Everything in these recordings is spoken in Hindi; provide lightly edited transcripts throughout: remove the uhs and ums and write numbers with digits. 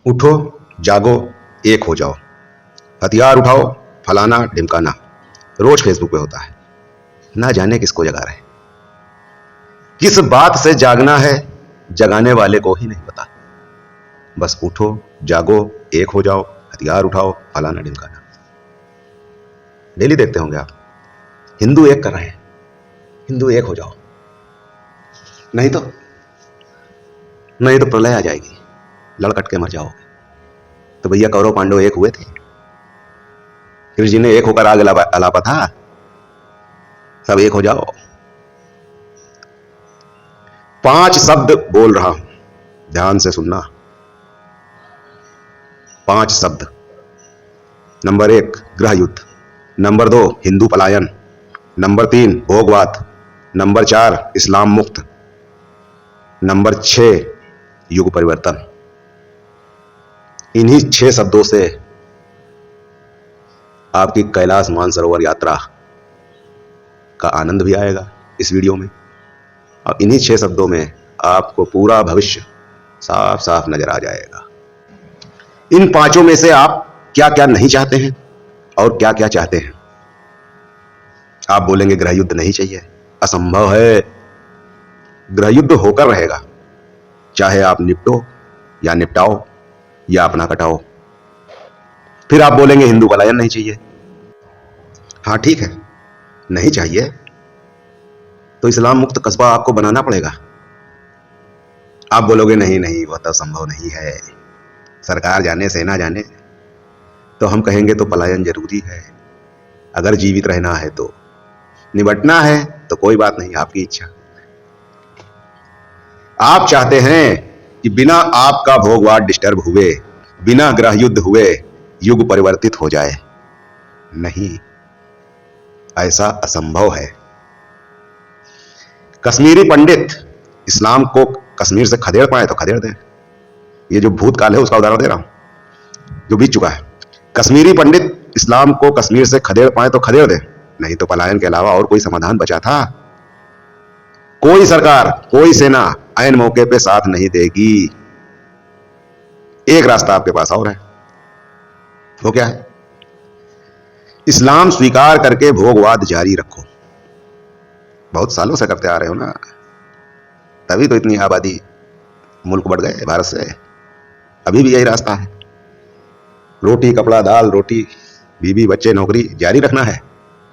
उठो, जागो, एक हो जाओ, हथियार उठाओ, फलाना ढिमकाना रोज फेसबुक पे होता है। ना जाने किसको जगा रहे हैं, किस बात से जागना है जगाने वाले को ही नहीं पता। बस उठो, जागो, एक हो जाओ, हथियार उठाओ, फलाना ढिमकाना। डेली देखते होंगे आप, हिंदू एक कर रहे हैं, हिंदू एक हो जाओ, नहीं तो प्रलय आ जाएगी, लड़कट के मर जाओगे। तो भैया कौरव पांडव एक हुए थे, कृष्ण जी ने एक होकर आग अलापा था। सब एक हो जाओ। 5 शब्द बोल रहा हूं, ध्यान से सुनना। 5 शब्द। नंबर 1 गृह युद्ध, नंबर 2 हिंदू पलायन, नंबर 3 भोगवाद, नंबर 4 इस्लाम मुक्त, नंबर 6 युग परिवर्तन। इन्हीं 6 शब्दों से आपकी कैलाश मानसरोवर यात्रा का आनंद भी आएगा इस वीडियो में, और इन्हीं 6 शब्दों में आपको पूरा भविष्य साफ साफ नजर आ जाएगा। इन 5 में से आप क्या क्या नहीं चाहते हैं और क्या क्या चाहते हैं। आप बोलेंगे गृह युद्ध नहीं चाहिए, असंभव है। गृह युद्ध होकर रहेगा, चाहे आप निपटो या निपटाओ या अपना कटाओ। फिर आप बोलेंगे हिंदू पलायन नहीं चाहिए। हाँ ठीक है, नहीं चाहिए तो इस्लाम मुक्त कस्बा आपको बनाना पड़ेगा। आप बोलोगे नहीं नहीं वह तो संभव नहीं है, सरकार जाने सेना जाने। तो हम कहेंगे तो पलायन जरूरी है, अगर जीवित रहना है तो, निपटना है तो कोई बात नहीं, आपकी इच्छा। आप चाहते हैं कि बिना आपका भोगवाद डिस्टर्ब हुए, बिना गृह युद्ध हुए युग परिवर्तित हो जाए। नहीं, ऐसा असंभव है। कश्मीरी पंडित इस्लाम को कश्मीर से खदेड़ पाए तो खदेड़ दें। ये जो भूतकाल है उसका उदाहरण दे रहा हूं जो बीत चुका है। कश्मीरी पंडित इस्लाम को कश्मीर से खदेड़ पाए तो खदेड़ दें, नहीं तो पलायन के अलावा और कोई समाधान बचा था? कोई सरकार, कोई सेना ऐन मौके पे साथ नहीं देगी। एक रास्ता आपके पास और है, वो क्या है? इस्लाम स्वीकार करके भोगवाद जारी रखो। बहुत सालों से करते आ रहे हो ना, तभी तो इतनी आबादी मुल्क बढ़ गए भारत से। अभी भी यही रास्ता है, रोटी कपड़ा दाल रोटी बीबी बच्चे नौकरी जारी रखना है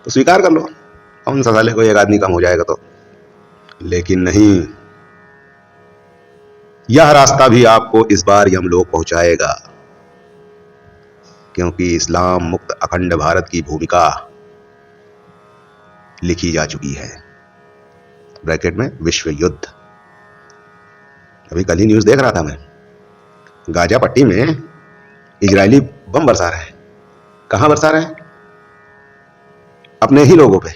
तो स्वीकार कर लो। कौन सा साले कोई एक आदमी कम हो जाएगा तो। लेकिन नहीं, यह रास्ता भी आपको इस बार यमलोक पहुंचाएगा, क्योंकि इस्लाम मुक्त अखंड भारत की भूमिका लिखी जा चुकी है। ब्रैकेट में विश्व युद्ध। अभी कल ही न्यूज देख रहा था मैं, गाजा पट्टी में इजरायली बम बरसा रहे हैं। कहां बरसा रहे हैं? अपने ही लोगों पे,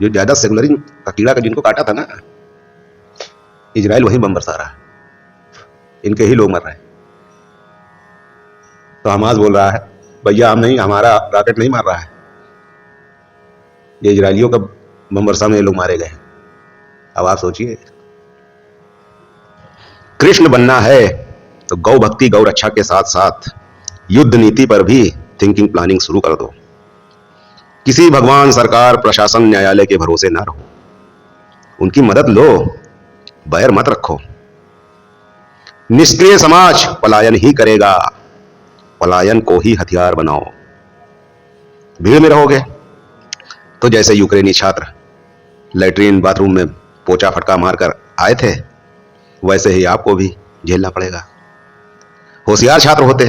जो ज्यादा सेकुलरिज्म का कीड़ा का जिनको काटा था ना, इजराइल वहीं बम बरसा रहा है, इनके ही लोग मर रहे हैं। तो हमास बोल रहा है भैया हम नहीं, हमारा रॉकेट नहीं मार रहा है, ये इजरायलियों का बम बरसा में ये लोग मारे गए। अब आप सोचिए, कृष्ण बनना है तो गौ भक्ति गौ रक्षा के साथ साथ युद्ध नीति पर भी थिंकिंग प्लानिंग शुरू कर दो। किसी भगवान सरकार प्रशासन न्यायालय के भरोसे ना रहो, उनकी मदद लो, बैर मत रखो। निष्क्रिय समाज पलायन ही करेगा, पलायन को ही हथियार बनाओ। भीड़ में रहोगे तो जैसे यूक्रेनी छात्र लैट्रीन बाथरूम में पोचा फटका मारकर आए थे, वैसे ही आपको भी झेलना पड़ेगा। होशियार छात्र होते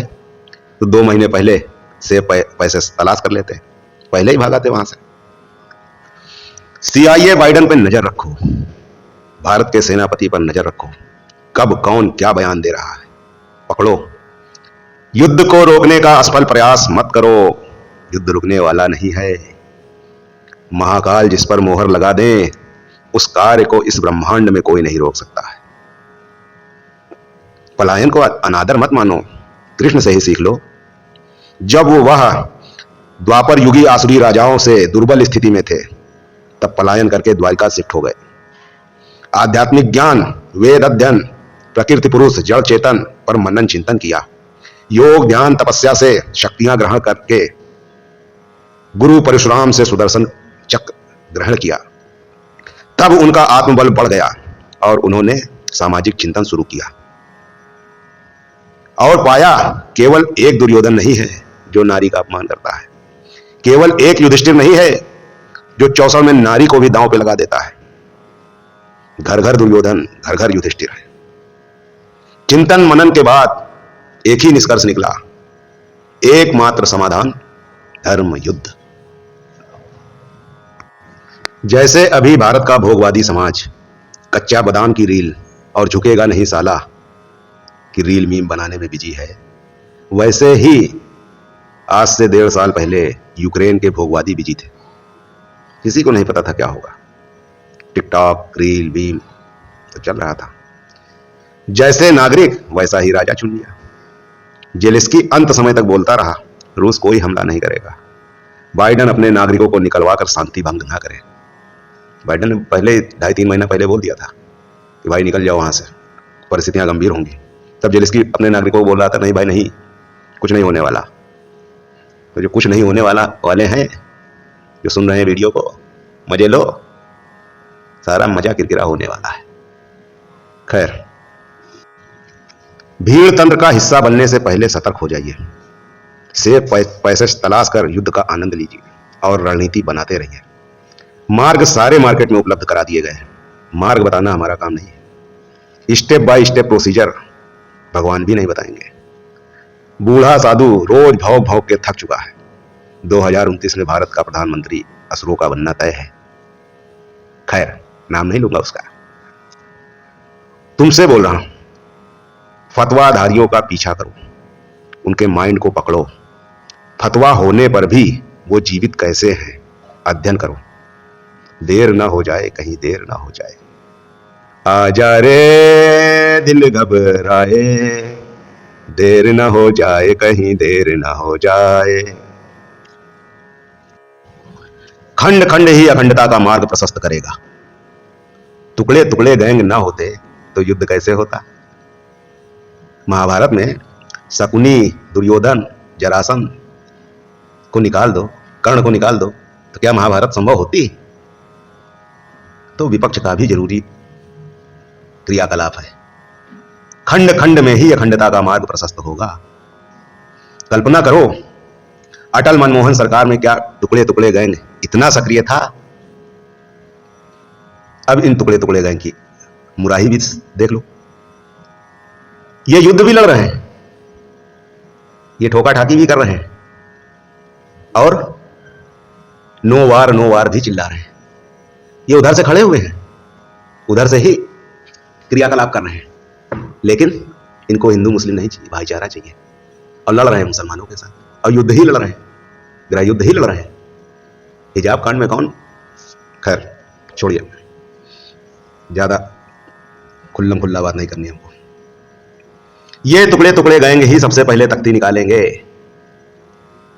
तो 2 महीने पहले से पैसे तलाश कर लेते, पहले ही भागाते वहां से। CIA बाइडेन पर नजर रखो, भारत के सेनापति पर नजर रखो, कब कौन क्या बयान दे रहा है, पकड़ो। युद्ध को रोकने का असफल प्रयास मत करो, युद्ध रुकने वाला नहीं है। महाकाल जिस पर मोहर लगा दे, उस कार्य को इस ब्रह्मांड में कोई नहीं रोक सकता है। पलायन को अनादर मत मानो, कृष्ण से ही सीख लो। जब वह द्वापर युगी आसुरी राजाओं से दुर्बल स्थिति में थे, तब पलायन करके द्वारिका शिफ्ट हो गए। आध्यात्मिक ज्ञान, वेद अध्ययन, प्रकृति पुरुष जड़ चेतन पर मनन चिंतन किया, योग ध्यान तपस्या से शक्तियां ग्रहण करके गुरु परशुराम से सुदर्शन चक्र ग्रहण किया, तब उनका आत्मबल बढ़ गया और उन्होंने सामाजिक चिंतन शुरू किया और पाया केवल एक दुर्योधन नहीं है जो नारी का अपमान करता है, केवल एक युधिष्ठिर नहीं है जो 64 में नारी को भी दांव पे लगा देता है। घर घर दुर्योधन, घर घर युधिष्ठिर है। चिंतन मनन के बाद एक ही निष्कर्ष निकला, एकमात्र समाधान धर्म युद्ध। जैसे अभी भारत का भोगवादी समाज कच्चा बादाम की रील और झुकेगा नहीं साला की रील मीम बनाने में बिजी है, वैसे ही आज से 1.5 साल पहले यूक्रेन के भोगवादी बिजी थे। किसी को नहीं पता था क्या होगा, टिकटॉक रील मीम तो चल रहा था। जैसे नागरिक वैसा ही राजा चुन लिया। जेलेंस्की अंत समय तक बोलता रहा, रूस कोई हमला नहीं करेगा, बाइडेन अपने नागरिकों को निकलवा कर शांति भंग ना करे। बाइडेन ने पहले 2.5-3 महीना पहले बोल दिया था कि भाई निकल जाओ वहां से, परिस्थितियां गंभीर होंगी। तब जेलेंस्की अपने नागरिकों को बोल रहा था, नहीं भाई नहीं, कुछ नहीं होने वाला। तो जो कुछ नहीं होने वाले हैं, जो सुन रहे हैं वीडियो को, मजे लो, सारा मजा किरकिरा होने वाला है। खैर, भीड़ तंत्र का हिस्सा बनने से पहले सतर्क हो जाइए, सिर्फ पैसे तलाश कर युद्ध का आनंद लीजिए और रणनीति बनाते रहिए। मार्ग सारे मार्केट में उपलब्ध करा दिए गए हैं, मार्ग बताना हमारा काम नहीं है। स्टेप बाय स्टेप प्रोसीजर भगवान भी नहीं बताएंगे। बूढ़ा साधु रोज भौंक भौंक के थक चुका है। 2029 में भारत का प्रधानमंत्री असुरों का बनना तय है। खैर, नाम नहीं लूंगा उसका। तुमसे बोल रहा हूं, फतवाधारियों का पीछा करो, उनके माइंड को पकड़ो। फतवा होने पर भी वो जीवित कैसे हैं अध्ययन करो। देर ना हो जाए, कहीं देर ना हो जाए। आजा रे दिल घबराए, देर ना हो जाए, कहीं देर ना हो जाए। खंड खंड ही अखंडता का मार्ग प्रशस्त करेगा। टुकड़े टुकड़े गैंग ना होते तो युद्ध कैसे होता। महाभारत में शकुनी, दुर्योधन, जरासंध को निकाल दो, कर्ण को निकाल दो, तो क्या महाभारत संभव होती। तो विपक्ष का भी जरूरी क्रियाकलाप है। खंड खंड में ही अखंडता का मार्ग प्रशस्त होगा। कल्पना करो, अटल मनमोहन सरकार में क्या टुकड़े टुकड़े गैंग इतना सक्रिय था। अब इन टुकड़े टुकड़े गैंग की मुराही भी देख लो। ये युद्ध भी लड़ रहे हैं, ये ठोका ठाकी भी कर रहे हैं और नो वार भी चिल्ला रहे हैं। ये उधर से खड़े हुए हैं, उधर से ही क्रियाकलाप कर रहे हैं, लेकिन इनको हिंदू मुस्लिम नहीं चाहिए, भाईचारा चाहिए। और लड़ रहे हैं मुसलमानों के साथ, और युद्ध ही लड़ रहे हैं, गृह युद्ध ही लड़ रहे हैं। हिजाब कांड में कौन, खैर छोड़िए, ज्यादा खुल्लम खुल्ला बात नहीं करनी हमको। ये टुकड़े टुकड़े गएंगे ही सबसे पहले तख्ती निकालेंगे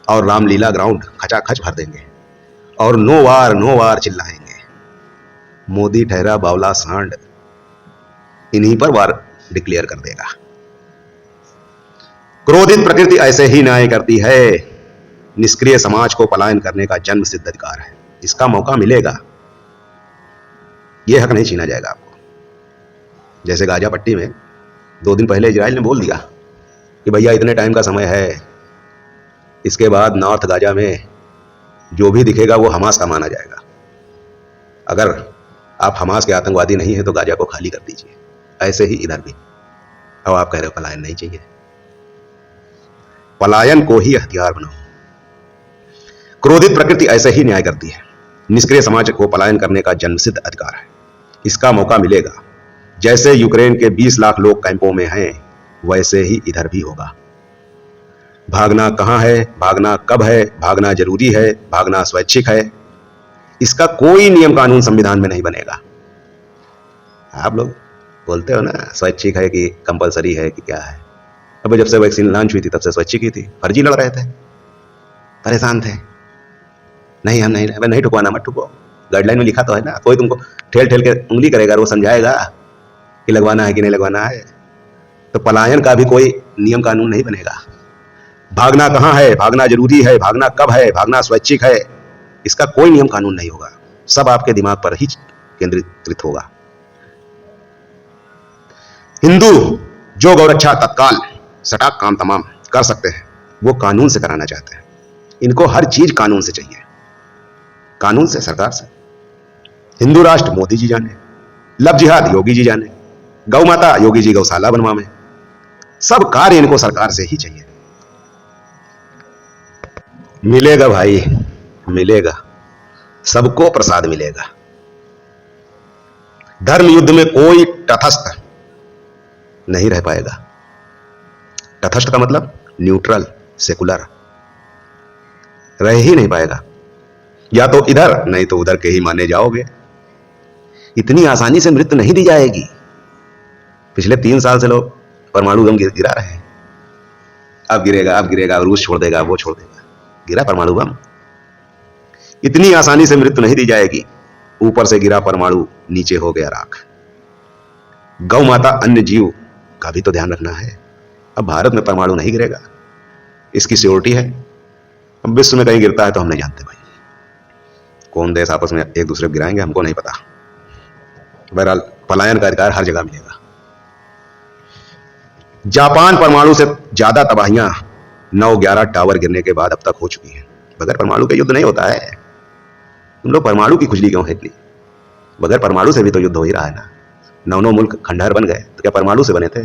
और रामलीला ग्राउंड खचाखच भर देंगे और नो वार चिल्लाएंगे। मोदी ठहरा बावला सांड, इन्हीं पर वार डिक्लेयर कर देगा। क्रोधित प्रकृति ऐसे ही न्याय करती है। निष्क्रिय समाज को पलायन करने का जन्म सिद्ध अधिकार है, इसका मौका मिलेगा, यह हक नहीं छीना जाएगा आपको। जैसे गाजा पट्टी में 2 दिन पहले इजराइल ने बोल दिया कि भैया इतने टाइम का समय है, इसके बाद नॉर्थ गाजा में जो भी दिखेगा वो हमास का माना जाएगा। अगर आप हमास के आतंकवादी नहीं है तो गाजा को खाली कर दीजिए। ऐसे ही इधर भी अब आप कह रहे हो पलायन नहीं चाहिए, पलायन को ही हथियार बनाओ। क्रोधित प्रकृति ऐसे ही न्याय करती है। निष्क्रिय समाज को पलायन करने का जन्मसिद्ध अधिकार है, इसका मौका मिलेगा। जैसे यूक्रेन के 20 लाख लोग कैंपों में हैं, वैसे ही इधर भी होगा। भागना कहां है, भागना कब है, भागना जरूरी है, भागना स्वैच्छिक है, इसका कोई नियम कानून संविधान में नहीं बनेगा। आप लोग बोलते हो ना स्वैच्छिक है कि कंपलसरी है कि क्या है। अब जब से वैक्सीन लॉन्च हुई थी तब से स्वैच्छिक ही थी। फर्जी लड़ रहे थे, परेशान थे, नहीं हम नहीं ठुकवाना, मत ठुको। गाइडलाइन में लिखा तो है ना, कोई तुमको ठेल ठेल के उंगली करेगा, वो समझाएगा कि लगवाना है कि नहीं लगवाना है। तो पलायन का भी कोई नियम कानून नहीं बनेगा। भागना कहाँ है, भागना जरूरी है, भागना कब है, भागना स्वैच्छिक है, इसका कोई नियम कानून नहीं होगा। सब आपके दिमाग पर ही केंद्रित होगा। हिंदू जो गौरक्षा तत्काल सटाक काम तमाम कर सकते हैं वो कानून से कराना चाहते हैं। इनको हर चीज कानून से चाहिए, कानून से, सरकार से। हिंदू राष्ट्र मोदी जी जाने, लव जिहाद योगी जी जाने, गौ माता योगी जी गौशाला बनवावे, सब कार्य इनको सरकार से ही चाहिए। मिलेगा भाई, मिलेगा, सबको प्रसाद मिलेगा। धर्म युद्ध में कोई तटस्थ नहीं रह पाएगा। तटस्थ का मतलब न्यूट्रल, सेकुलर, रह ही नहीं पाएगा। या तो इधर नहीं तो उधर के ही माने जाओगे। इतनी आसानी से मृत्यु नहीं दी जाएगी। पिछले 3 साल से लोग परमाणु बम गिरा रहे हैं, अब गिरेगा, अब गिरेगा, रूस छोड़ देगा, वो छोड़ देगा, गिरा परमाणु बम। इतनी आसानी से मृत्यु नहीं दी जाएगी। ऊपर से गिरा परमाणु, नीचे हो गया राख। गौ माता अन्य जीव का भी तो ध्यान रखना है। अब भारत में परमाणु नहीं गिरेगा, इसकी सिक्योरिटी है। अब विश्व में कहीं गिरता है तो हम नहीं जानते भाई, कौन देश आपस में एक दूसरे को गिराएंगे हमको नहीं पता। बहरहाल पलायन का अधिकार हर जगह मिलेगा। जापान परमाणु से ज्यादा तबाहियां 9-11 टावर गिरने के बाद अब तक हो चुकी हैं। बगैर परमाणु के युद्ध नहीं होता है। तुम लोग परमाणु की खुजली क्यों है इतनी? बगैर परमाणु से भी तो युद्ध हो ही रहा है ना। 9 मुल्क खंडहर बन गए तो क्या परमाणु से बने थे?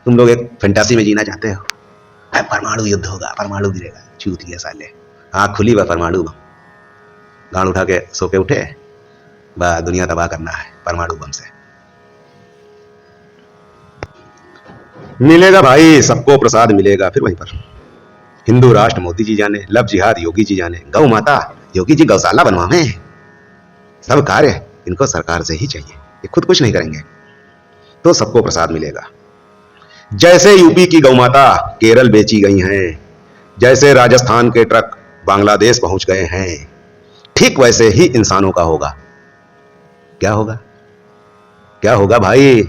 तुम लोग एक फैंटासी में जीना चाहते हो, परमाणु युद्ध होगा, परमाणु गिरेगा। चूतिए साले, आँख खुली वह परमाणु बम, गांड उठा के सो के उठे, बस दुनिया तबाह करना है परमाणु बम से। मिलेगा भाई, सबको प्रसाद मिलेगा। फिर वहीं पर हिंदू राष्ट्र मोदी जी जाने, लव जिहाद योगी जी जाने, गौ माता योगी जी गौशाला बनवावे। सब कार्य इनको सरकार से ही चाहिए, ये खुद कुछ नहीं करेंगे। तो सबको प्रसाद मिलेगा। जैसे यूपी की गौ माता केरल बेची गई हैं, जैसे राजस्थान के ट्रक बांग्लादेश पहुंच गए हैं, ठीक वैसे ही इंसानों का होगा। क्या होगा? क्या होगा भाई?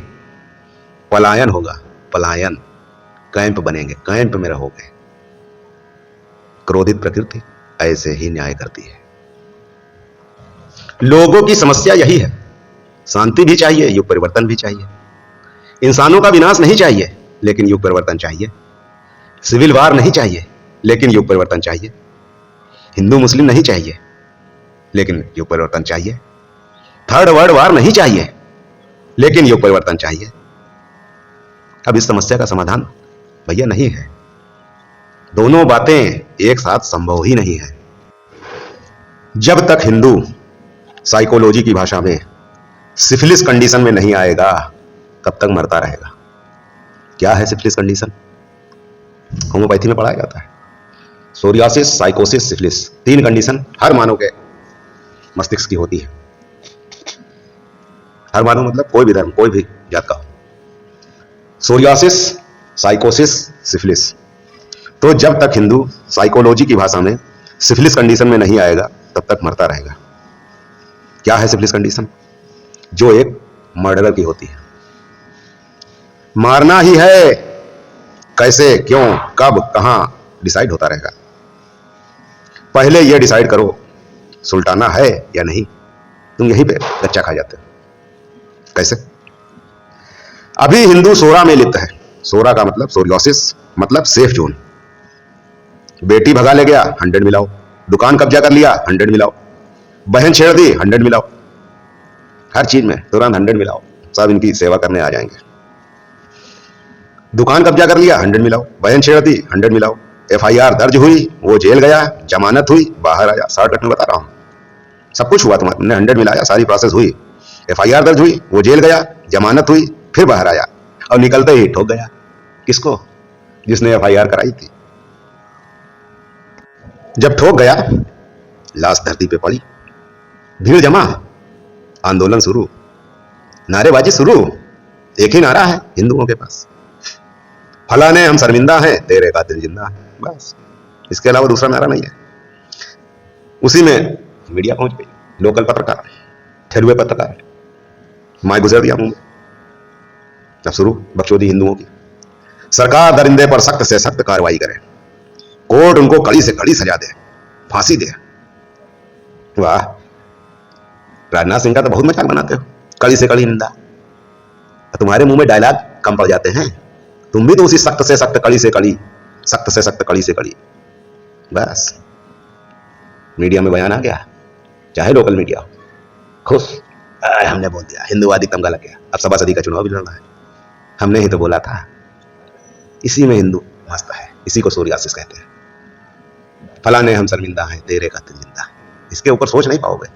पलायन होगा, पलायन। कैंप बनेंगे, कैंप में रहोगे। क्रोधित प्रकृति ऐसे ही न्याय करती है। लोगों की समस्या यही है, शांति भी चाहिए, युग परिवर्तन भी चाहिए। इंसानों का विनाश नहीं चाहिए, लेकिन युग परिवर्तन चाहिए। सिविल वार नहीं चाहिए, लेकिन युग परिवर्तन चाहिए। हिंदू मुस्लिम नहीं चाहिए, लेकिन युग परिवर्तन चाहिए। थर्ड वर्ल्ड वार नहीं चाहिए, लेकिन युग परिवर्तन चाहिए। अब इस समस्या का समाधान भैया नहीं है। दोनों बातें एक साथ संभव ही नहीं है। जब तक हिंदू साइकोलॉजी की भाषा में सिफिलिस कंडीशन में नहीं आएगा, तब तक मरता रहेगा। क्या है सिफिलिस कंडीशन? होम्योपैथी में पढ़ाया जाता है। सोरियासिस, साइकोसिस, सिफिलिस, 3 कंडीशन हर मानव के मस्तिष्क की होती है। हर मानव मतलब कोई भी धर्म, कोई भी जात का हो। सोरियासिस, साइकोसिस, सिफिलिस। तो जब तक हिंदू साइकोलॉजी की भाषा में सिफिलिस कंडीशन में नहीं आएगा, तब तक मरता रहेगा। क्या है सिफिलिस कंडीशन? जो एक मर्डरर की होती है। मारना ही है, कैसे, क्यों, कब, कहां, डिसाइड होता रहेगा। पहले यह डिसाइड करो सुलटाना है या नहीं। तुम यहीं पे कच्चा खा जाते हो। कैसे? अभी हिंदू सोरा में लिप्त है। सोरा का मतलब सोरियोसिस, मतलब सेफ जोन। बेटी भगा ले गया, 100 मिलाओ। दुकान कब्जा कर लिया, 100 मिलाओ। बहन छेड़ दी, 100 मिलाओ। हर चीज में तुरंत 100 मिलाओ, सब इनकी सेवा करने आ जाएंगे। दुकान कब्जा कर लिया, 100 मिलाओ। बहन छेड़ दी, 100 मिलाओ। FIR दर्ज हुई, वो जेल गया, जमानत हुई, बाहर आया। शॉर्टकट में बता रहा हूं, सब कुछ हुआ, तुमने 100 मिलाया, सारी प्रोसेस हुई। FIR दर्ज हुई, वो जेल गया, जमानत हुई, फिर बाहर आया, और निकलते ही ठोक गया। किसको? जिसने FIR कराई थी। जब ठोक गया, लाश धरती पे पड़ी, भीड़ जमा, आंदोलन शुरू, नारेबाजी शुरू। एक ही नारा है हिंदुओं के पास, फलाने हम शर्मिंदा हैं, तेरे कातिल जिंदा है। बस, इसके अलावा दूसरा नारा नहीं है। उसी में मीडिया पहुंच गई, लोकल पत्रकार, ठेलुए पत्रकार, माय गुजर दिया मुंह में। अब शुरू बकचोदी हिंदुओं की। सरकार दरिंदे पर सख्त से सख्त कार्रवाई करे, कोर्ट उनको कड़ी से कड़ी सजा दे, फांसी दे। वाह, राजनाथ सिंह का तो बहुत मजाक बनाते हो, कड़ी से कड़ी निंदा। तुम्हारे मुंह में डायलॉग कम पड़ जाते हैं, तुम भी तो उसी सख्त से सख्त कड़ी से कड़ी, सख्त से सख्त कड़ी से कड़ी। बस मीडिया में बयान आ गया, चाहे लोकल मीडिया, खुश हमने बोल दिया, हिंदूवादी तमगा लग गया। अब सभा सदी का चुनाव भी लड़ना है, हमने ही तो बोला था। इसी में हिंदू मस्त है, इसी को सूर्यासिस कहते हैं। फलाने हम शर्मिंदा हैं, तेरे कातिल जिंदा है। इसके ऊपर सोच नहीं पाओगे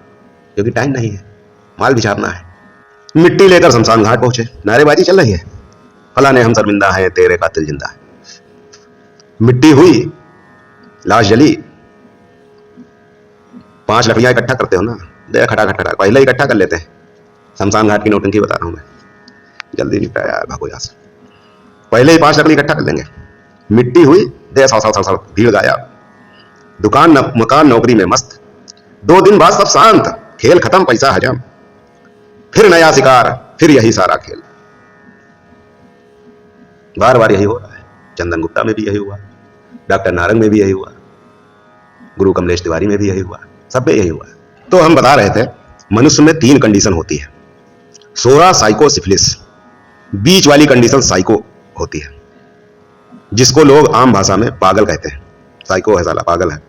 क्योंकि टाइम नहीं है, माल भी छापना है। मिट्टी लेकर शमशान घाट पहुंचे, नारेबाजी चल रही है, फलाने हम शर्मिंदा हैं, तेरे कातिल जिंदा है। मिट्टी हुई, लाश जली, 5 लकड़ियां इकट्ठा करते हो ना, दे खटा खटा पहले इकट्ठा कर लेते हैं। शमशान घाट की नौटंकी बता रहा हूं मैं, जल्दी निपटा यार, भागो यहां से। पहले ही 5 लकड़ी इकट्ठा कर लेंगे। मिट्टी हुई, दे सौ सौ सौ सौ, भीड़ गाया, दुकान मकान नौकरी में मस्त। 2 दिन बाद सब शांत, खेल खत्म, पैसा हजम, फिर नया शिकार, फिर यही सारा खेल। बार बार यही हो रहा है। चंदन गुप्ता में भी यही हुआ, डॉक्टर नारंग में भी यही हुआ, गुरु कमलेश तिवारी में भी यही हुआ, सब में यही हुआ। तो हम बता रहे थे, मनुष्य में 3 कंडीशन होती है, सोरा, साइको, सिफिलिस। बीच वाली कंडीशन साइको होती है, जिसको लोग आम भाषा में पागल कहते हैं। साइको है साला, पागल है,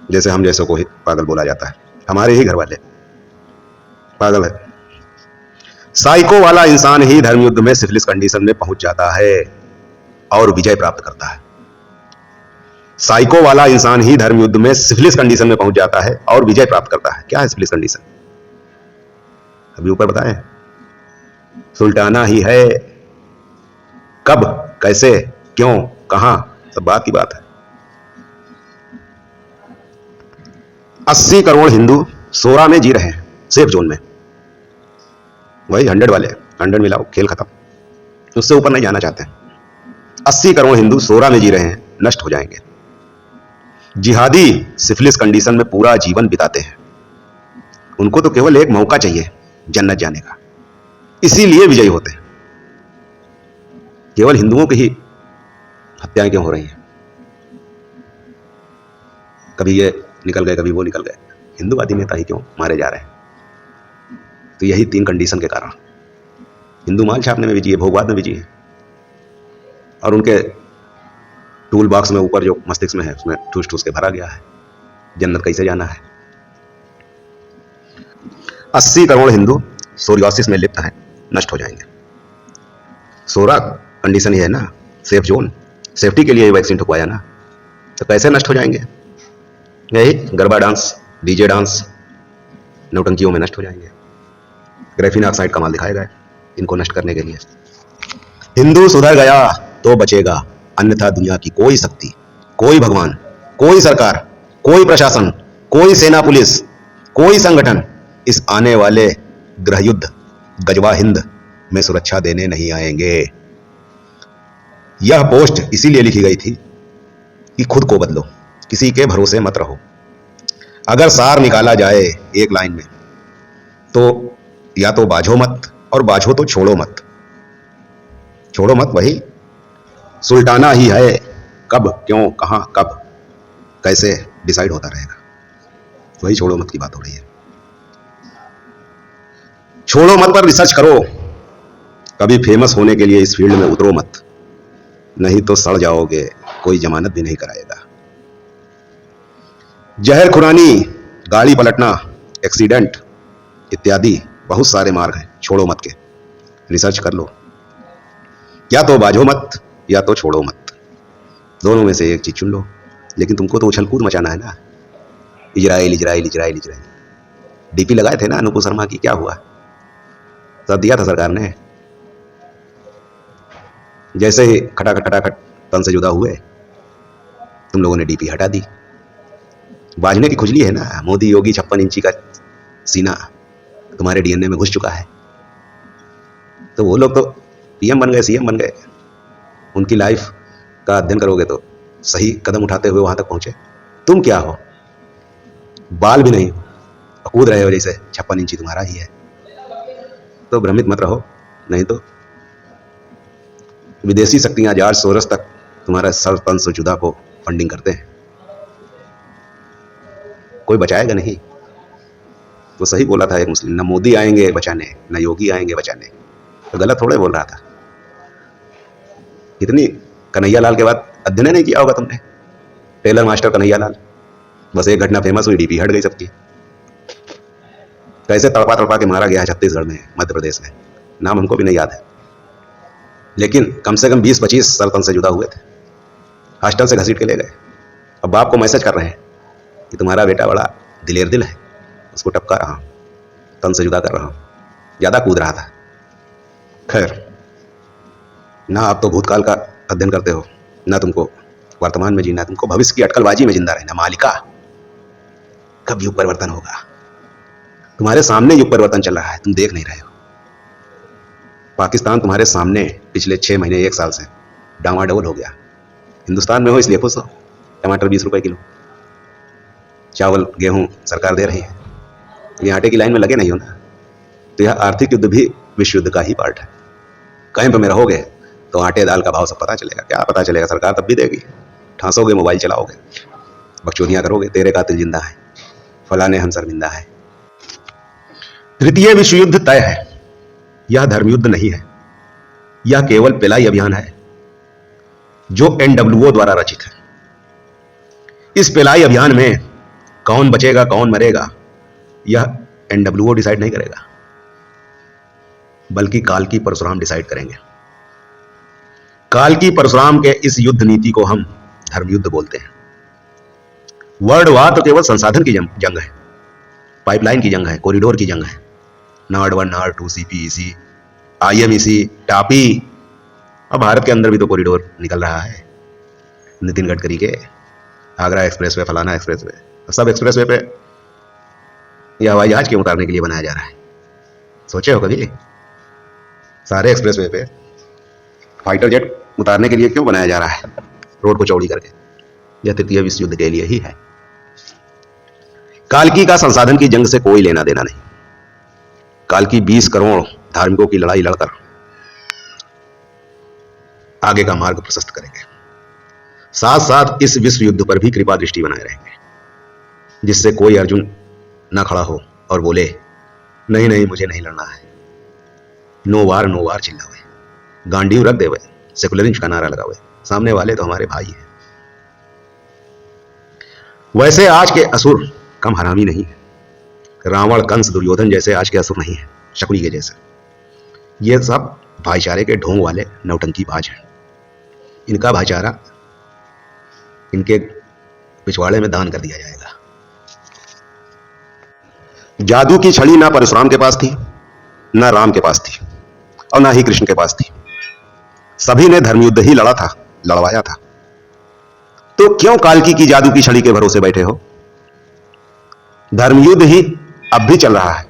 जैसे हम जैसों को ही पागल बोला जाता है, हमारे ही घर वाले पागल है। साइको वाला इंसान ही धर्म युद्ध में सिफिलिस कंडीशन में पहुंच जाता है और विजय प्राप्त करता है। साइको वाला इंसान ही धर्म युद्ध में सिफिलिस कंडीशन में पहुंच जाता है और विजय प्राप्त करता है। क्या है सिफिलिस कंडीशन? अभी ऊपर बताएं, सुल्टाना ही है। कब, कैसे, क्यों, कहां, सब बात की बात है। 80 करोड़ हिंदू सोरा में जी रहे हैं, सेफ जोन में। वही 100 वाले, 100 मिलाओ, खेल खत्म, उससे ऊपर नहीं जाना चाहते। 80 करोड़ हिंदू सोरा में जी रहे हैं, नष्ट हो जाएंगे। जिहादी सिफिलिस कंडीशन में पूरा जीवन बिताते हैं, उनको तो केवल एक मौका चाहिए जन्नत जाने का, इसीलिए विजयी होते हैं। केवल हिंदुओं की ही हत्याएं क्यों हो रही हैं? कभी ये निकल गए, कभी वो निकल गए, हिंदूवादी नेता ही क्यों मारे जा रहे हैं? तो यही 3 कंडीशन के कारण। हिंदू माल छापने में बिजी है, भोगवाद में बिजी है, और उनके टूल बॉक्स में ऊपर जो मस्तिष्क में है उसमें ठूस ठूस के भरा गया है जन्नत कैसे जाना है। 80 करोड़ हिंदू सोरियोसिस में लिप्त हैं, नष्ट हो जाएंगे। सोरा कंडीशन ही है ना, सेफ जोन, सेफ्टी के लिए वैक्सीन ठुकवाया ना, तो कैसे नष्ट हो जाएंगे? यही गरबा डांस, डीजे डांस, नौटंकियों में नष्ट हो जाएंगे। ग्रेफीन ऑक्साइड कमाल दिखाएगा इनको नष्ट करने के लिए। हिंदू सुधर गया तो बचेगा, अन्यथा दुनिया की कोई शक्ति, कोई भगवान, कोई सरकार, कोई प्रशासन, कोई सेना पुलिस, कोई संगठन इस आने वाले ग्रह युद्ध गजवा हिंद में सुरक्षा देने नहीं आएंगे। यह पोस्ट इसीलिए लिखी गई थी कि खुद को बदलो, किसी के भरोसे मत रहो। अगर सार निकाला जाए एक लाइन में तो या तो बाझो मत, और बाझो तो छोड़ो मत। छोड़ो मत वही सुल्टाना ही है, कब, क्यों, कहां, कब, कैसे डिसाइड होता रहेगा, वही छोड़ो मत की बात हो रही है। छोड़ो मत पर रिसर्च करो, कभी फेमस होने के लिए इस फील्ड में उतरो मत, नहीं तो सड़ जाओगे, कोई जमानत भी नहीं कराएगा। जहर खुरानी, गाड़ी पलटना, एक्सीडेंट इत्यादि बहुत सारे मार्ग हैं छोड़ो मत के, रिसर्च कर लो। या तो बाझो मत या तो छोड़ो मत, दोनों में से एक चीज चुन लो। लेकिन तुमको तो उछल कूद मचाना है ना, Israel Israel Israel Israel. DP लगाए थे ना अनुपम शर्मा की, क्या हुआ? सब दिया था सरकार ने। जैसे ही खटाखट खटाखट तन से जुदा हुए, तुम लोगों ने डीपी हटा दी। बाजने की खुजली है ना, मोदी योगी 56 इंची का सीना तुम्हारे डीएनए में घुस चुका है। तो वो लोग तो पीएम बन गए, सीएम बन गए, उनकी लाइफ का अध्ययन करोगे तो सही कदम उठाते हुए वहां तक पहुंचे। तुम क्या हो? बाल भी नहीं हो, कूद रहे हो जैसे 56 इंची तुम्हारा ही है। तो भ्रमित मत रहो, नहीं तो विदेशी शक्तियां जॉर्ज सोरस तक तुम्हारा सर तन से जुदा को फंडिंग करते हैं। कोई बचाएगा नहीं। तो सही बोला था एक मुस्लिम, न मोदी आएंगे बचाने न योगी आएंगे बचाने। तो गलत थोड़े बोल रहा था। इतनी कन्हैयालाल के बाद अध्ययन नहीं किया होगा तुमने। टेलर मास्टर कन्हैयालाल, बस एक घटना फेमस हुई, डीपी हट गई सबकी। कैसे तड़पा तड़पा के मारा गया है छत्तीसगढ़ में, मध्य प्रदेश में, नाम हमको भी नहीं याद है, लेकिन कम से कम 20-25 साल तन से जुदा हुए थे। हॉस्टल से घसीट के ले गए। अब बाप को मैसेज कर रहे हैं कि तुम्हारा बेटा बड़ा दिलेर दिल है, उसको टपका रहा हूं, तन से जुदा कर रहा हूं, ज्यादा कूद रहा था। खैर, ना आप तो भूतकाल का अध्ययन करते हो, ना तुमको वर्तमान में जीना, तुमको भविष्य की अटकलबाजी में जिंदा रहना। मालिका, कब युग परिवर्तन होगा? तुम्हारे सामने युग परिवर्तन चल रहा है, तुम देख नहीं रहे हो। पाकिस्तान तुम्हारे सामने पिछले 6 महीने 1 साल से डामाडोल हो गया। हिंदुस्तान में हो इसलिए खुश हो। टमाटर 20 रुपए किलो, चावल गेहूं सरकार दे रही है, ये आटे की लाइन में लगे नहीं हो ना। तो यह आर्थिक युद्ध भी विश्व युद्ध का ही पार्ट है। कैंप में रहोगे तो आटे दाल का भाव सब पता चलेगा। क्या पता चलेगा? सरकार तब भी देगी। ठांसोगे, मोबाइल चलाओगे, बकचोदियां करोगे, तेरे कातिल जिंदा है, फलाने हम शर्मिंदा है। तृतीय विश्व युद्ध तय है। यह धर्मयुद्ध नहीं है, यह केवल पिलाई अभियान है जो NWO द्वारा रचित है। इस पिलाई अभियान में कौन बचेगा कौन मरेगा यह NWO डिसाइड नहीं करेगा, बल्कि काल की परशुराम डिसाइड करेंगे। काल की परशुराम के इस युद्ध नीति को हम धर्मयुद्ध बोलते हैं। वर्ल्ड वार तो केवल संसाधन की जंग है, पाइपलाइन की जंग है, कॉरिडोर की जंग है। नार्ड 1, नार्ड 2, CPEC, IMEC, टापी। अब भारत के अंदर भी तो कॉरिडोर निकल रहा है, नितिन गडकरी के, आगरा एक्सप्रेसवे, फलाना एक्सप्रेसवे। सब एक्सप्रेसवे पे यह हवाई जहाज क्यों उतारने के लिए बनाया जा रहा है? सोचे हो कभी? सारे एक्सप्रेसवे पे फाइटर जेट उतारने के लिए क्यों बनाया जा रहा है, रोड को चौड़ी करके? यह तृतीय विश्व युद्ध के लिए ही है। काल्की का संसाधन की जंग से कोई लेना देना नहीं। काल्की 20 करोड़ धार्मिकों की लड़ाई लड़कर आगे का मार्ग प्रशस्त करेंगे। साथ साथ इस विश्व युद्ध पर भी कृपा दृष्टि बनाए रहेंगे, जिससे कोई अर्जुन न खड़ा हो और बोले नहीं नहीं मुझे नहीं लड़ना है। नो वार चिल्लावे, गांडीव रख देवे, सेकुलरिज्म का नारा लगावे। सामने वाले तो हमारे भाई हैं। वैसे आज के असुर कम हरामी नहीं है। रावण, कंस, दुर्योधन जैसे आज के असुर नहीं है, शकुनी के जैसे। ये सब भाईचारे के ढोंग वाले नौटंकी बाज हैं। इनका भाईचारा इनके पिछवाड़े में दान कर दिया जाएगा। जादू की छड़ी ना परशुराम के पास थी, ना राम के पास थी, और ना ही कृष्ण के पास थी। सभी ने धर्मयुद्ध ही लड़ा था, लड़वाया था। तो क्यों काल्की की जादू की छड़ी के भरोसे बैठे हो? धर्मयुद्ध ही अब भी चल रहा है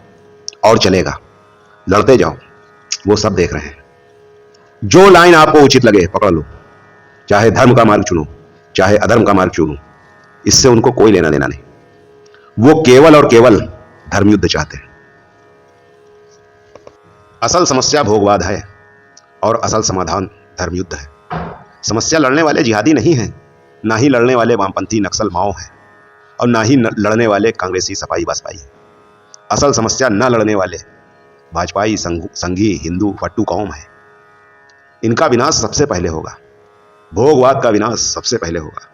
और चलेगा। लड़ते जाओ, वो सब देख रहे हैं। जो लाइन आपको उचित लगे पकड़ लो, चाहे धर्म का मार्ग चुनो, चाहे अधर्म का मार्ग चुनो, इससे उनको कोई लेना देना नहीं। वो केवल और केवल धर्मयुद्ध चाहते हैं। असल समस्या भोगवाद है और असल समाधान धर्मयुद्ध है। समस्या लड़ने वाले जिहादी नहीं हैं, ना ही लड़ने वाले वामपंथी नक्सल माओ हैं, और ना ही लड़ने वाले कांग्रेसी सपाई बसपाई। असल समस्या न लड़ने वाले भाजपाई, संघी, हिंदू, फट्टू कौम है। इनका विनाश सबसे पहले होगा। भोगवाद का विनाश सबसे पहले होगा।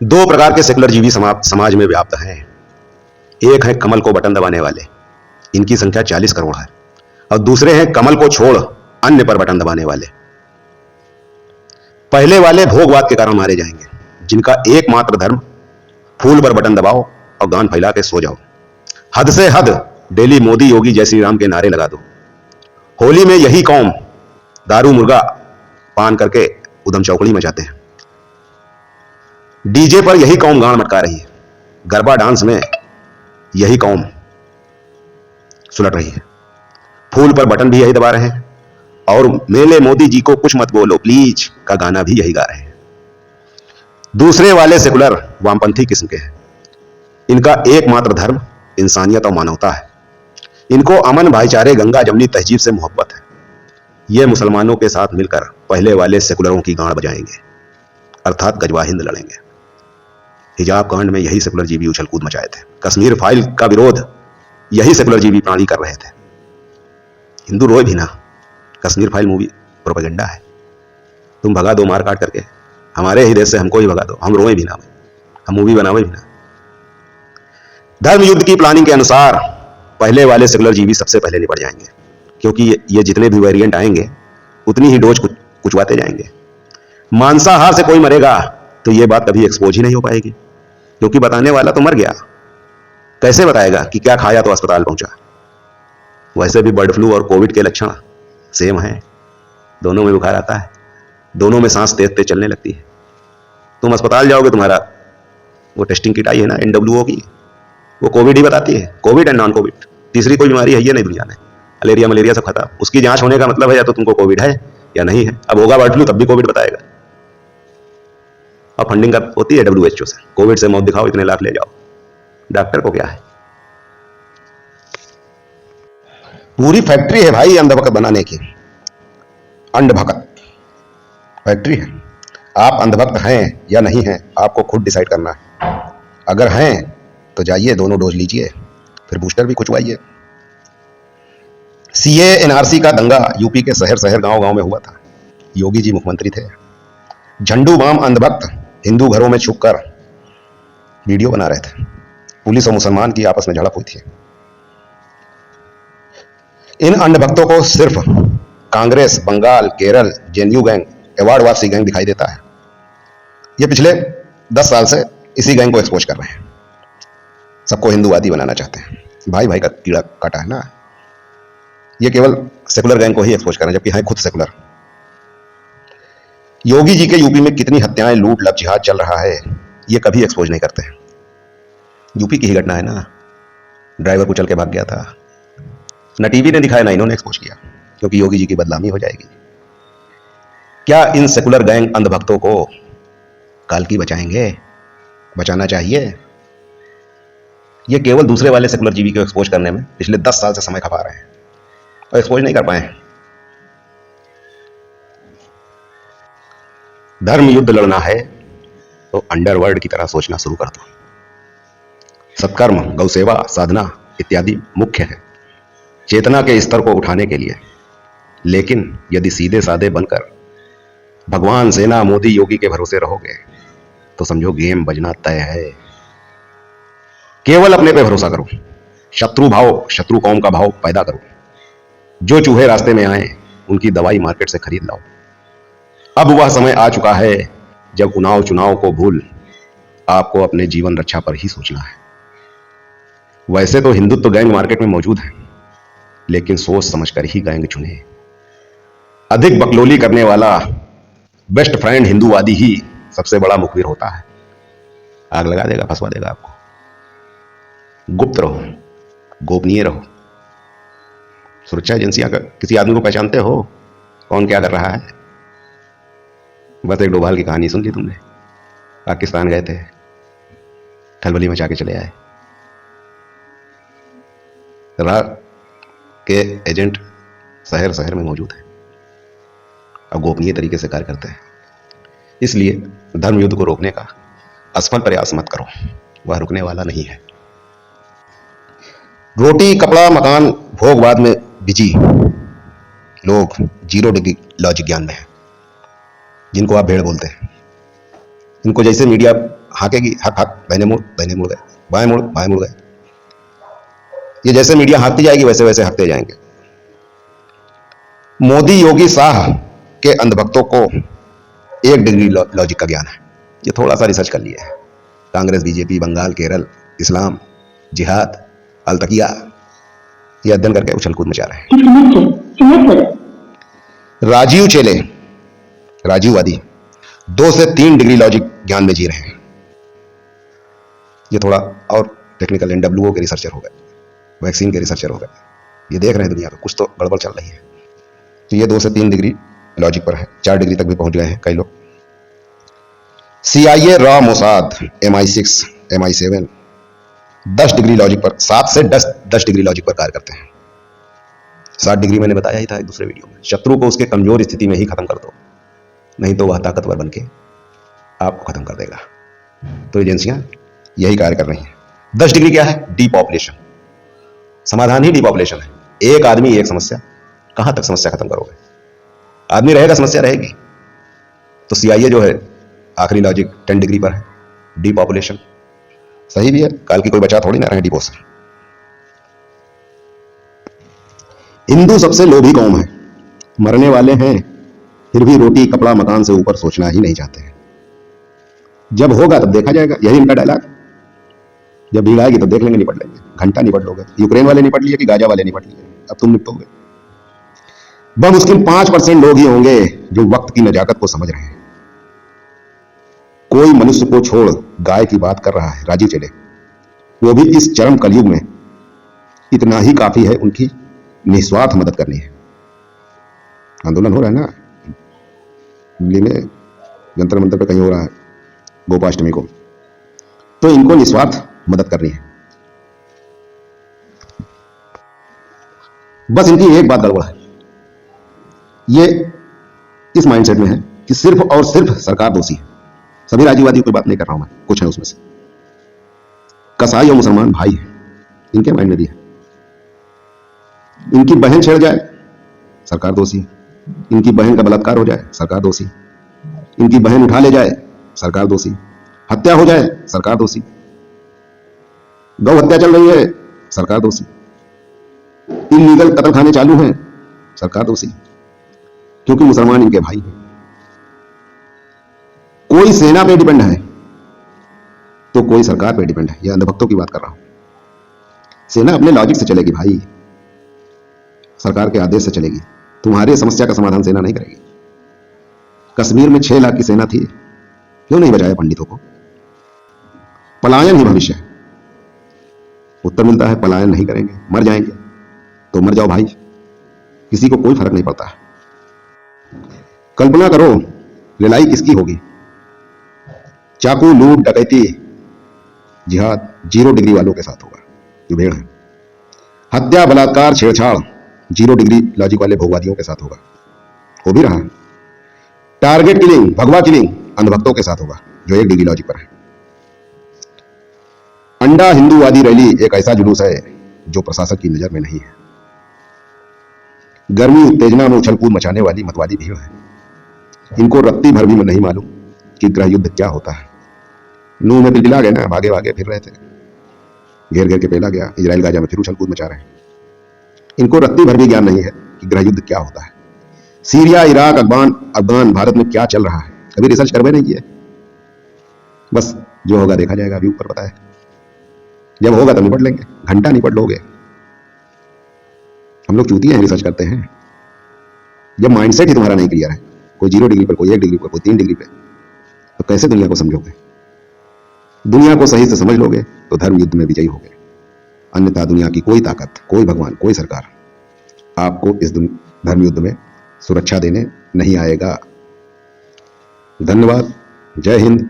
2 प्रकार के सेकुलर जीवी समाज में व्याप्त हैं। एक है कमल को बटन दबाने वाले, इनकी संख्या 40 करोड़ है, और दूसरे हैं कमल को छोड़ अन्य पर बटन दबाने वाले। पहले वाले भोगवाद के कारण मारे जाएंगे, जिनका एकमात्र धर्म फूल पर बटन दबाओ और गान फैला के सो जाओ। हद से हद डेली मोदी, योगी, जय श्री राम के नारे लगा दो। होली में यही कौम दारू, मुर्गा पान करके उधम चौकड़ी मचाते हैं। डीजे पर यही कौम गान मटका रही है। गरबा डांस में यही कौम सुलट रही है। फूल पर बटन भी यही दबा रहे हैं, और मेले मोदी जी को कुछ मत बोलो प्लीज का गाना भी यही गा रहे हैं। दूसरे वाले सेकुलर वामपंथी किस्म के हैं। इनका एकमात्र धर्म इंसानियत और मानवता है। इनको अमन, भाईचारे, गंगा जमनी तहजीब से मोहब्बत है। ये मुसलमानों के साथ मिलकर पहले वाले सेकुलरों की गांड बजाएंगे, अर्थात गजवा हिंद लड़ेंगे। हिजाब कांड में यही सेकुलर जीवी उछल कूद मचाए थे। कश्मीर फाइल का विरोध यही सेकुलर जीवी प्राणी कर रहे थे। हिंदू रोए भी ना, कश्मीर फाइल मूवी प्रोपेगेंडा है। तुम भगा दो मार काट करके, हमारे ही देश से हमको ही भगा दो, हम रोए भी ना, हम मूवी बनावे भी ना। धर्म युद्ध की प्लानिंग के अनुसार पहले वाले सेकुलर जीवी सबसे पहले निपट जाएंगे, क्योंकि ये जितने भी वेरिएंट आएंगे उतनी ही डोज कुचवाते जाएंगे। मांसाहार से कोई मरेगा तो ये बात कभी एक्सपोज ही नहीं हो पाएगी, क्योंकि बताने वाला तो मर गया, कैसे बताएगा कि क्या खाया तो अस्पताल पहुंचा। वैसे भी बर्ड फ्लू और कोविड के लक्षण सेम हैं, दोनों में बुखार आता है, दोनों में सांस तेज तेज चलने लगती है। तुम अस्पताल जाओगे, तुम्हारा वो टेस्टिंग किट आई है ना NWO की, वो कोविड ही बताती है, कोविड एंड नॉन कोविड। तीसरी कोई बीमारी है ये नहीं दुनिया में, मलेरिया मलेरिया सब खत्म। उसकी जांच होने का मतलब है या तो तुमको कोविड है या नहीं है। अब होगा बर्ड फ्लू तब भी कोविड बताएगा। अब फंडिंग होती है WHO से, कोविड से मौत दिखाओ, इतने लाख ले जाओ, डॉक्टर को क्या है। पूरी फैक्ट्री है भाई अंधभक्त बनाने की, अंधभक्त फैक्ट्री है। आप अंधभक्त हैं या नहीं हैं आपको खुद डिसाइड करना है। अगर हैं तो जाइए दोनों डोज लीजिए, फिर बूस्टर भी खुचवाइए। CA NRC का दंगा यूपी के शहर शहर गांव गांव में हुआ था। योगी जी मुख्यमंत्री थे। झंडू बाम अंधभक्त हिंदू घरों में छुपकर वीडियो बना रहे थे। पुलिस और मुसलमान की आपस में झड़प हुई थी। इन अंधभक्तों को सिर्फ Congress, Bengal, Kerala, JNU gang, award वापसी गैंग दिखाई देता है। ये पिछले 10 साल से इसी गैंग को एक्सपोज कर रहे हैं। सबको हिंदूवादी बनाना चाहते हैं। भाई भाई का कीड़ा काटा है ना। ये केवल सेकुलर गैंग को ही एक्सपोज कर रहे हैं, जबकि हैं खुद सेकुलर। योगी जी के यूपी में कितनी हत्याएं, लूट, लब, जिहाद चल रहा है, ये कभी एक्सपोज नहीं करते। यूपी की ही घटना है ना, ड्राइवर कुचल के भाग गया था, न टीवी ने दिखाया ना इन्होंने एक्सपोज किया, क्योंकि योगी जी की बदनामी हो जाएगी। क्या इन सेकुलर गैंग अंधभक्तों को काल की बचाएंगे? बचाना चाहिए। ये केवल दूसरे वाले सेकुलर जीवी को एक्सपोज करने में पिछले 10 साल से समय खपा रहे हैं और एक्सपोज नहीं कर पाए। धर्म युद्ध लड़ना है तो अंडरवर्ल्ड की तरह सोचना शुरू कर दो। सत्कर्म, गौसेवा, साधना इत्यादि मुख्य है चेतना के स्तर को उठाने के लिए। लेकिन यदि सीधे साधे बनकर भगवान, सेना, मोदी, योगी के भरोसे रहोगे तो समझो गेम बजना तय है। केवल अपने पे भरोसा करो। शत्रु भाव, शत्रु कौम का भाव पैदा करो। जो चूहे रास्ते में आए उनकी दवाई मार्केट से खरीद लाओ। अब वह समय आ चुका है जब उनाव चुनाव को भूल आपको अपने जीवन रक्षा पर ही सोचना है। वैसे तो हिंदुत्व गैंग मार्केट में मौजूद है, लेकिन सोच समझकर ही गैंग चुने। अधिक बकलोली करने वाला बेस्ट फ्रेंड हिंदूवादी ही सबसे बड़ा मुखबिर होता है। आग लगा देगा, फंसवा देगा आपको। गुप्त रहो, गोपनीय रहो। सुरक्षा एजेंसियां किसी आदमी को पहचानते हो कौन क्या कर रहा है? बस एक डोभाल की कहानी सुन ली तुमने, पाकिस्तान गए थे, खलबली मचा के चले आए। रात के एजेंट शहर शहर में मौजूद है और गोपनीय तरीके से कार्य करते हैं। इसलिए धर्म युद्ध को रोकने का असफल प्रयास मत करो, वह रुकने वाला नहीं है। रोटी, कपड़ा, मकान, भोगवाद में बिजी लोग 0 डिग्री लॉजिक ज्ञान में है, जिनको आप भेड़ बोलते हैं। इनको जैसे मीडिया हाकेगी, हक हक, दाहिने मुड़ गए, बाएं मुड़ गए। ये जैसे मीडिया हाँकती जाएगी वैसे वैसे हकते जाएंगे। मोदी, योगी, शाह के अंधभक्तों को 1 डिग्री लॉजिक का ज्ञान है। ये थोड़ा सा रिसर्च कर लिया है। कांग्रेस, बीजेपी, बंगाल, केरल, इस्लाम, जिहाद, अलतकिया, ये अध्ययन करके उछल कूद मचा रहे हैं। राजीव चेले, राजीववादी 2 से 3 डिग्री लॉजिक ज्ञान में जी रहे हैं। ये थोड़ा और टेक्निकल NWO के रिसर्चर हो गए, वैक्सीन के रिसर्चर हो गए। ये देख रहे हैं दुनिया में कुछ तो गड़बड़ चल रही है, तो ये 2 से 3 डिग्री लॉजिक पर है। 4 डिग्री तक भी पहुंच गए हैं कई लोग। CIA, raw, Mossad, MI6, MI7 10 degree logic पर, 7 से 10 डिग्री लॉजिक पर कार्य करते हैं। 60 डिग्री मैंने बताया ही था एक दूसरे वीडियो में। शत्रु को उसके कमजोर स्थिति में ही खत्म कर दो, नहीं तो वह ताकतवर बनके आपको खत्म कर देगा। तो एजेंसियां यही कार्य कर रही हैं। 10 डिग्री क्या है? डीपॉपुलेशन। समाधान ही डीपॉपुलेशन है। एक आदमी एक समस्या, कहां तक समस्या खत्म करोगे? आदमी रहेगा, समस्या रहेगी। तो CIA जो है आखिरी लॉजिक 10 डिग्री पर है, डीपॉपुलेशन। सही भी है, काल की कोई बचा थोड़ी ना रहे डिपो से। हिंदू सबसे लोभी कौम है, मरने वाले हैं फिर भी रोटी कपड़ा मकान से ऊपर सोचना ही नहीं चाहते हैं। जब होगा तब देखा जाएगा, यही इनका डायलॉग। जब भीड़ आएगी तब देख लेंगे, निपट लेंगे। घंटा निपट लोगे। यूक्रेन वाले निपट लिए कि गाजा वाले निपट लिए, अब तुम निपटोगे। बमुश्किल 5% लोग ही होंगे जो वक्त की नजाकत को समझ रहे हैं। कोई मनुष्य को छोड़ गाय की बात कर रहा है, राजी चले। वो भी इस चरम कलयुग में। इतना ही काफी है उनकी निस्वार्थ मदद करनी है। आंदोलन हो रहा है ना दिल्ली में, जंतर मंतर पे कहीं हो रहा है गोपाष्टमी को, तो इनको निस्वार्थ मदद करनी है। बस इनकी एक बात गड़बड़ है, ये इस माइंडसेट में है कि सिर्फ और सिर्फ सरकार दोषी है। सभी राजीवादी कोई बात नहीं कर रहा हूं मैं, कुछ है उसमें से। कसाई और मुसलमान भाई है, इनके माइंड में भी है। इनकी बहन छेड़ जाए, सरकार दोषी। इनकी बहन का बलात्कार हो जाए, सरकार दोषी। इनकी बहन उठा ले जाए, सरकार दोषी। हत्या हो जाए, सरकार दोषी। गौ हत्या चल रही है, सरकार दोषी। इलीगल कत्ल खाने चालू हैं, सरकार दोषी, क्योंकि मुसलमान इनके भाई हैं। कोई सेना पे डिपेंड है तो कोई सरकार पे डिपेंड है। यह अंधभक्तों की बात कर रहा हूं। सेना अपने लॉजिक से चलेगी भाई, सरकार के आदेश से चलेगी। तुम्हारी समस्या का समाधान सेना नहीं करेगी। कश्मीर में 6 लाख की सेना थी, क्यों नहीं बचाया पंडितों को? पलायन ही भविष्य है। उत्तर मिलता है पलायन नहीं करेंगे, मर जाएंगे। तो मर जाओ भाई, किसी को कोई फर्क नहीं पड़ता है। कल्पना करो रिलाई किसकी होगी? चाकू, लूट, डकैती, जिहाद 0 डिग्री वालों के साथ होगा, जो भेड़ है। हत्या, बलात्कार, छेड़छाड़ 0 डिग्री लॉजिक वाले भोगवादियों के साथ होगा, हो भी रहा है। टारगेट किलिंग, भगवा किलिंग अंधभक्तों के साथ होगा, जो 1 डिग्री लॉजिक पर है। अंडा हिंदूवादी रैली एक ऐसा जुलूस है जो प्रशासक की नजर में नहीं है। गर्मी उत्तेजना में उछल कूद मचाने वाली मतवादी भीड़ है। इनको रत्ती भर भी नहीं मालूम कि गृह युद्ध क्या होता है। नूह में पिलपिला गए ना, भागे भागे फिर रहे थे, घेर घेर के पेला गया। इजराइल गाजा में फिर उछल कूद मचा रहे हैं। इनको रत्ती भर भी ज्ञान नहीं है कि गृह युद्ध क्या होता है। सीरिया, इराक, अफगान भारत में क्या चल रहा है, कभी रिसर्च करवे नहीं किए। बस जो होगा देखा जाएगा, अभी ऊपर पता है। जब होगा तब निपट लेंगे, घंटा निपट लोगे। हम लोग चूतिए हैं, रिसर्च करते हैं। जब माइंडसेट ही तुम्हारा नहीं क्लियर है, कोई 0 डिग्री पर, कोई 1 डिग्री पर, कोई 3 डिग्री पर, तो कैसे दुनिया को समझोगे? दुनिया को सही से समझ लोगे तो धर्म युद्ध में विजयी होगे। अन्यथा दुनिया की कोई ताकत, कोई भगवान, कोई सरकार आपको इस धर्म युद्ध में सुरक्षा देने नहीं आएगा। धन्यवाद। जय हिंद,